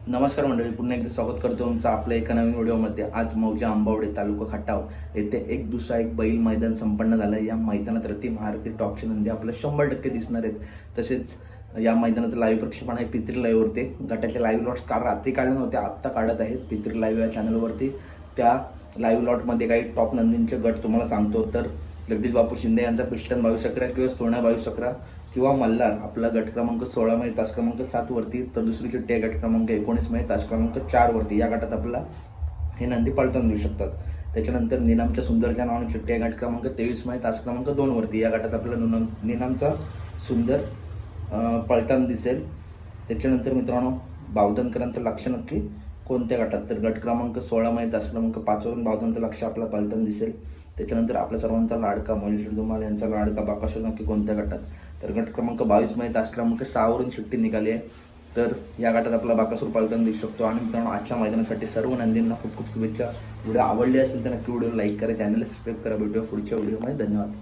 नमस्कार मंडळी, पुन्हा एकदा स्वागत करतो तुमचं आपल्या एका नवीन व्हिडिओमध्ये। आज मौजा आंबावडे तालुका खटाव येथे एक दुसरा एक बैल मैदान संपन्न झालं। या मैदानात रती महारथी टॉपचे नंदी आपल्याला 100% दिसणार आहेत। तसेच या मैदानाचं लाईव्ह प्रक्षेपण आहे पित्री लाईव्हवरती। गटाचे लाईव्ह लॉट्स काल रात्री काढले नव्हते, आत्ता काढत आहेत पित्री लाईव्ह या चॅनलवरती। त्या लाईव्ह लॉटमध्ये काही टॉप नंदींचे गट तुम्हाला सांगतो। तर जगदीश बापू शिंदे यांचा पिस्टन 22 अकरा किंवा सोन्या 22 अकरा किंवा मल्हार आपला गट क्रमांक 16 मध्ये तास क्रमांक 7 वरती। तर दुसरी चिठ्ठी आहे गट क्रमांक 19 मध्ये तास क्रमांक 4 वरती। या गटात आपला हे नंदी पळताना दिसू शकतात। त्याच्यानंतर निनामच्या सुंदरच्या नावाने चिठ्ठी आहे गट क्रमांक 23 मध्ये तास क्रमांक 2 वरती। या गटात आपल्याला निनामचा सुंदर पळताना दिसेल। त्याच्यानंतर मित्रांनो, बावधनकरांचं लक्ष नक्की कोणत्या गटात, तर गट क्रमांक 16 मध्ये तास क्रमांक 5 वरून बावधनचं लक्ष आपला पळताना दिसेल। त्याच्यानंतर आपल्या सर्वांचा लाडका महेश धुमाळ यांचा लाडका बाकासूर नक्की कोणत्या गटात, तर गट क्रमांक 22 मध्ये तास क्रमांक 6 वरून चिठ्ठी निघाली आहे। तर या गटात आपला बाकासूर पळताना दिसू शकतो। आणि मित्रांनो, आजच्या मैदानासाठी सर्व नंदींना खूप खूप शुभेच्छा। व्हिडिओ आवडली असेल तर नक्की व्हिडिओ लाईक करा, चॅनल सबस्क्राईब करा। भेटूया पुढच्या व्हिडिओमध्ये। धन्यवाद।